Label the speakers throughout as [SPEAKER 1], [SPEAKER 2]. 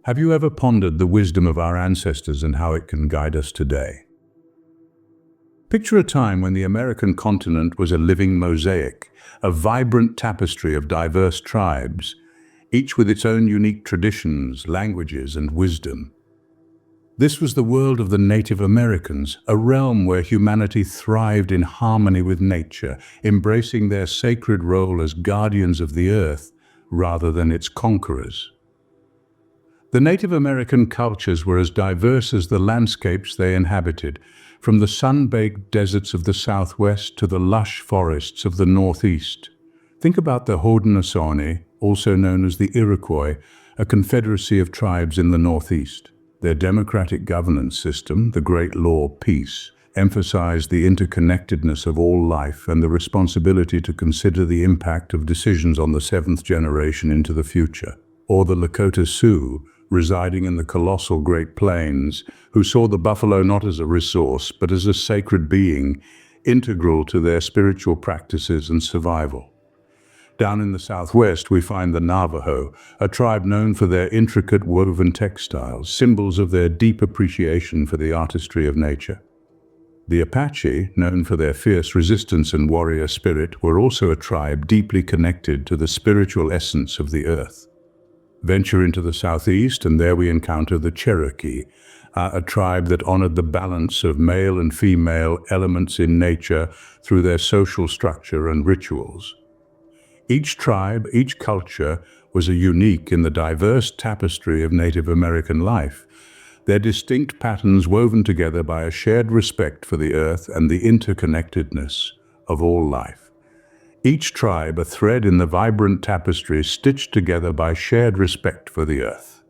[SPEAKER 1] Have you ever pondered the wisdom of our ancestors and how it can guide us today? Picture a time when the American continent was a living mosaic, a vibrant tapestry of diverse tribes, each with its own unique traditions, languages, and wisdom. This was the world of the Native Americans, a realm where humanity thrived in harmony with nature, embracing their sacred role as guardians of the earth rather than its conquerors. The Native American cultures were as diverse as the landscapes they inhabited, from the sun-baked deserts of the southwest to the lush forests of the northeast. Think about the Haudenosaunee, also known as the Iroquois, a confederacy of tribes in the northeast. Their democratic governance system, the Great Law Peace, emphasized the interconnectedness of all life and the responsibility to consider the impact of decisions on the seventh generation into the future. Or the Lakota Sioux, residing in the colossal Great Plains, who saw the buffalo not as a resource but as a sacred being, integral to their spiritual practices and survival. Down in the southwest, we find the Navajo, a tribe known for their intricate woven textiles, symbols of their deep appreciation for the artistry of nature. The Apache, known for their fierce resistance and warrior spirit, were also a tribe deeply connected to the spiritual essence of the earth. Venture into the southeast, and there we encounter the Cherokee, a tribe that honored the balance of male and female elements in nature through their social structure and rituals. Each tribe, each culture, was a unique in the diverse tapestry of Native American life, their distinct patterns woven together by a shared respect for the earth and the interconnectedness of all life. Each tribe a thread in the vibrant tapestry stitched together by shared respect for the earth.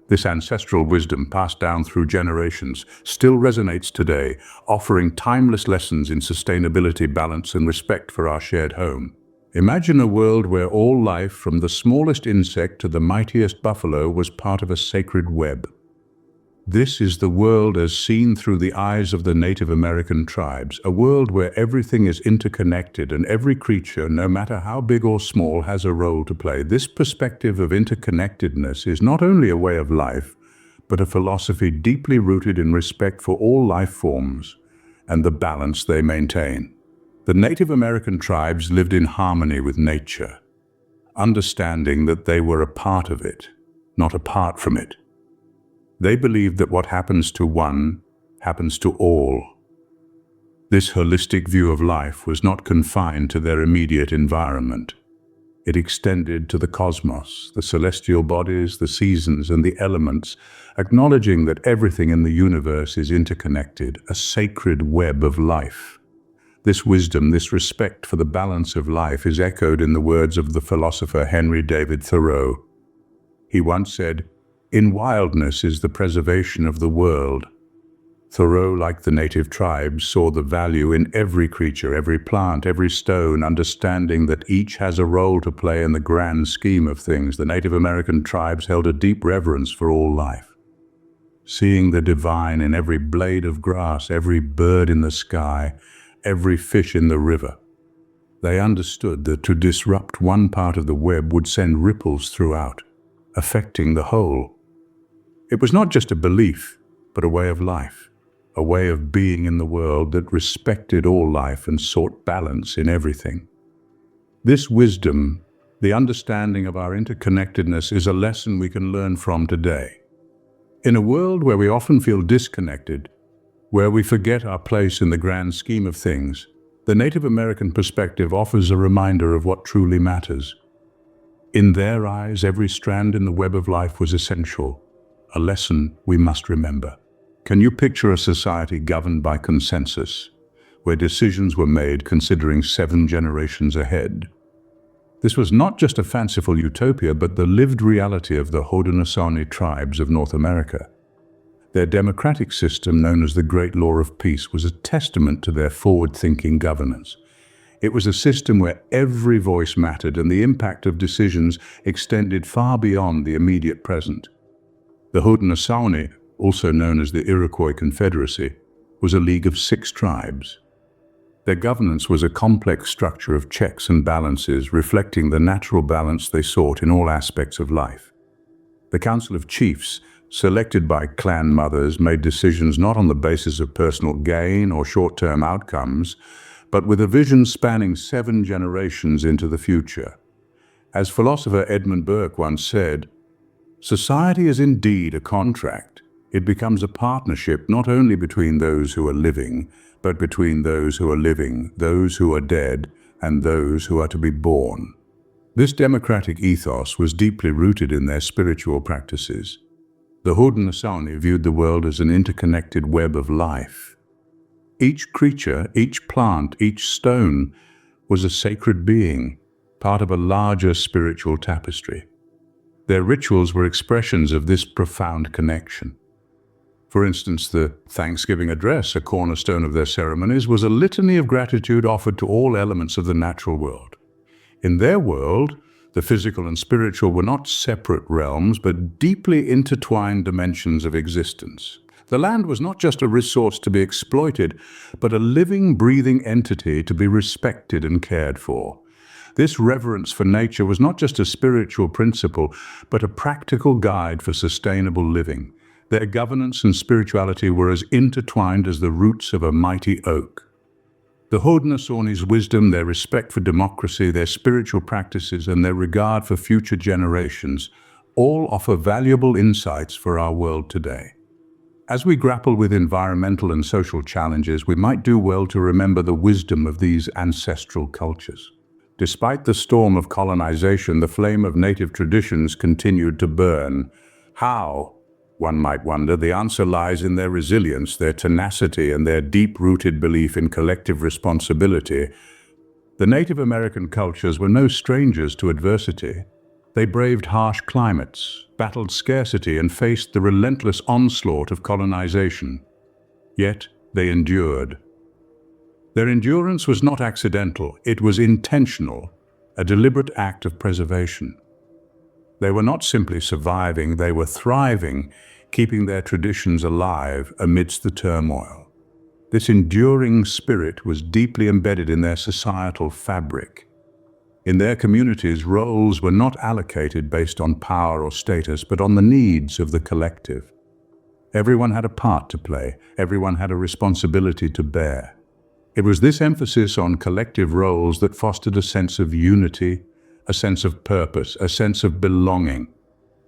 [SPEAKER 1] This ancestral wisdom passed down through generations still resonates today, offering timeless lessons in sustainability, balance, and respect for our shared home. Imagine a world where all life, from the smallest insect to the mightiest buffalo, was part of a sacred web. This is the world as seen through the eyes of the Native American tribes, a world where everything is interconnected and every creature, no matter how big or small, has a role to play. This perspective of interconnectedness is not only a way of life, but a philosophy deeply rooted in respect for all life forms and the balance they maintain. The Native American tribes lived in harmony with nature, understanding that they were a part of it, not apart from it. They believed that what happens to one happens to all. This holistic view of life was not confined to their immediate environment. It extended to the cosmos, the celestial bodies, the seasons, and the elements, acknowledging that everything in the universe is interconnected, a sacred web of life. This wisdom, this respect for the balance of life is echoed in the words of the philosopher Henry David Thoreau. He once said, "In wildness is the preservation of the world." Thoreau, like the native tribes, saw the value in every creature, every plant, every stone, understanding that each has a role to play in the grand scheme of things. The Native American tribes held a deep reverence for all life, seeing the divine in every blade of grass, every bird in the sky, every fish in the river. They understood that to disrupt one part of the web would send ripples throughout, affecting the whole. It was not just a belief, but a way of life, a way of being in the world that respected all life and sought balance in everything. This wisdom, the understanding of our interconnectedness, is a lesson we can learn from today. In a world where we often feel disconnected, where we forget our place in the grand scheme of things, the Native American perspective offers a reminder of what truly matters. In their eyes, every strand in the web of life was essential, a lesson we must remember. Can you picture a society governed by consensus, where decisions were made considering 7 generations ahead? This was not just a fanciful utopia, but the lived reality of the Haudenosaunee tribes of North America. Their democratic system, known as the Great Law of Peace, was a testament to their forward-thinking governance. It was a system where every voice mattered and the impact of decisions extended far beyond the immediate present. The Haudenosaunee, also known as the Iroquois Confederacy, was a league of 6 tribes. Their governance was a complex structure of checks and balances, reflecting the natural balance they sought in all aspects of life. The Council of Chiefs, selected by clan mothers, made decisions not on the basis of personal gain or short-term outcomes, but with a vision spanning 7 generations into the future. As philosopher Edmund Burke once said, "Society is indeed a contract. It becomes a partnership not only between those who are living, but between those who are living, those who are dead, and those who are to be born." This democratic ethos was deeply rooted in their spiritual practices. The Haudenosaunee viewed the world as an interconnected web of life. Each creature, each plant, each stone was a sacred being, part of a larger spiritual tapestry. Their rituals were expressions of this profound connection. For instance, the Thanksgiving address, a cornerstone of their ceremonies, was a litany of gratitude offered to all elements of the natural world. In their world, the physical and spiritual were not separate realms, but deeply intertwined dimensions of existence. The land was not just a resource to be exploited, but a living, breathing entity to be respected and cared for. This reverence for nature was not just a spiritual principle, but a practical guide for sustainable living. Their governance and spirituality were as intertwined as the roots of a mighty oak. The Haudenosaunee's wisdom, their respect for democracy, their spiritual practices, and their regard for future generations all offer valuable insights for our world today. As we grapple with environmental and social challenges, we might do well to remember the wisdom of these ancestral cultures. Despite the storm of colonization, the flame of native traditions continued to burn. How? One might wonder. The answer lies in their resilience, their tenacity, and their deep-rooted belief in collective responsibility. The Native American cultures were no strangers to adversity. They braved harsh climates, battled scarcity, and faced the relentless onslaught of colonization. Yet they endured. Their endurance was not accidental, it was intentional, a deliberate act of preservation. They were not simply surviving, they were thriving, keeping their traditions alive amidst the turmoil. This enduring spirit was deeply embedded in their societal fabric. In their communities, roles were not allocated based on power or status, but on the needs of the collective. Everyone had a part to play, everyone had a responsibility to bear. It was this emphasis on collective roles that fostered a sense of unity, a sense of purpose, a sense of belonging.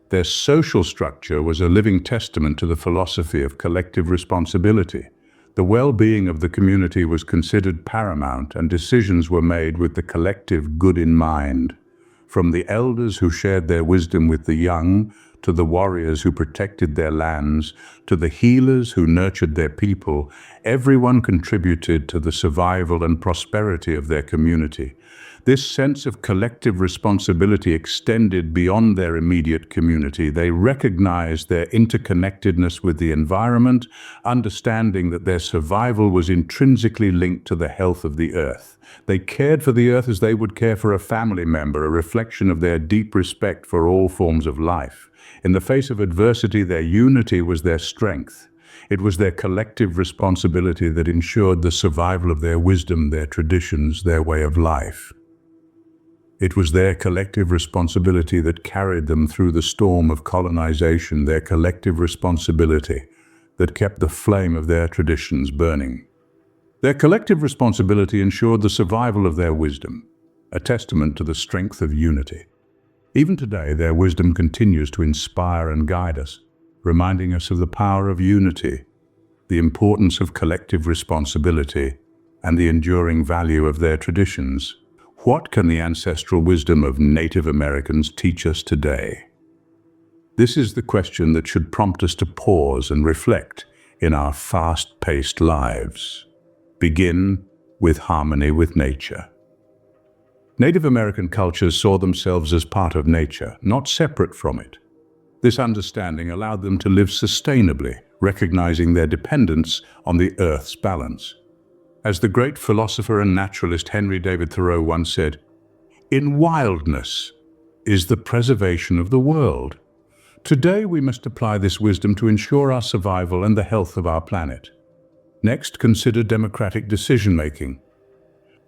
[SPEAKER 1] Their social structure was a living testament to the philosophy of collective responsibility. The well-being of the community was considered paramount, and decisions were made with the collective good in mind. From the elders who shared their wisdom with the young, to the warriors who protected their lands, to the healers who nurtured their people, everyone contributed to the survival and prosperity of their community. This sense of collective responsibility extended beyond their immediate community. They recognized their interconnectedness with the environment, understanding that their survival was intrinsically linked to the health of the earth. They cared for the earth as they would care for a family member, a reflection of their deep respect for all forms of life. In the face of adversity, their unity was their strength. It was their collective responsibility that ensured the survival of their wisdom, their traditions, their way of life. It was their collective responsibility that carried them through the storm of colonization, their collective responsibility that kept the flame of their traditions burning. Their collective responsibility ensured the survival of their wisdom, a testament to the strength of unity. Even today, their wisdom continues to inspire and guide us, reminding us of the power of unity, the importance of collective responsibility, and the enduring value of their traditions. What can the ancestral wisdom of Native Americans teach us today? This is the question that should prompt us to pause and reflect in our fast-paced lives. Begin with harmony with nature. Native American cultures saw themselves as part of nature, not separate from it. This understanding allowed them to live sustainably, recognizing their dependence on the Earth's balance. As the great philosopher and naturalist Henry David Thoreau once said, "In wildness is the preservation of the world." Today we must apply this wisdom to ensure our survival and the health of our planet. Next, consider democratic decision-making.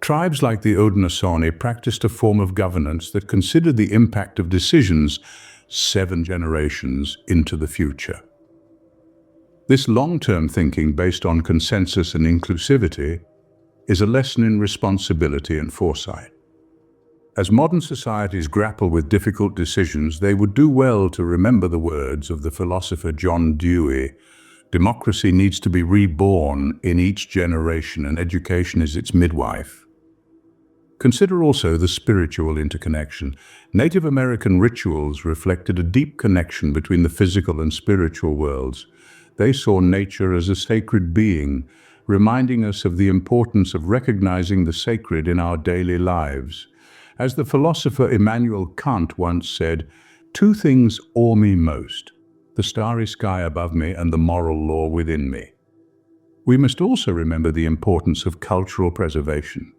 [SPEAKER 1] Tribes like the Haudenosaunee practiced a form of governance that considered the impact of decisions 7 generations into the future. This long-term thinking based on consensus and inclusivity is a lesson in responsibility and foresight. As modern societies grapple with difficult decisions, they would do well to remember the words of the philosopher John Dewey: democracy needs to be reborn in each generation, and education is its midwife. Consider also the spiritual interconnection. Native American rituals reflected a deep connection between the physical and spiritual worlds. They saw nature as a sacred being, reminding us of the importance of recognizing the sacred in our daily lives. As the philosopher Immanuel Kant once said, "Two things awe me most: the starry sky above me and the moral law within me." We must also remember the importance of cultural preservation.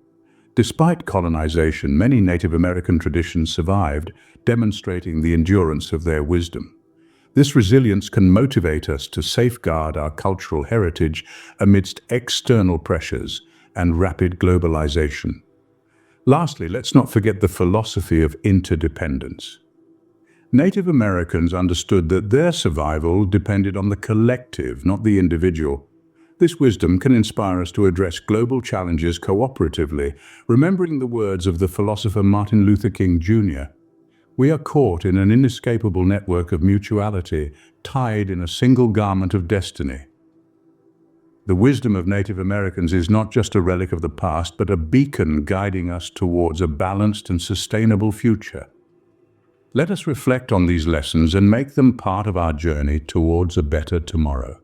[SPEAKER 1] Despite colonization, many Native American traditions survived, demonstrating the endurance of their wisdom. This resilience can motivate us to safeguard our cultural heritage amidst external pressures and rapid globalization. Lastly, let's not forget the philosophy of interdependence. Native Americans understood that their survival depended on the collective, not the individual. This wisdom can inspire us to address global challenges cooperatively, remembering the words of the philosopher Martin Luther King Jr. We are caught in an inescapable network of mutuality, tied in a single garment of destiny. The wisdom of Native Americans is not just a relic of the past, but a beacon guiding us towards a balanced and sustainable future. Let us reflect on these lessons and make them part of our journey towards a better tomorrow.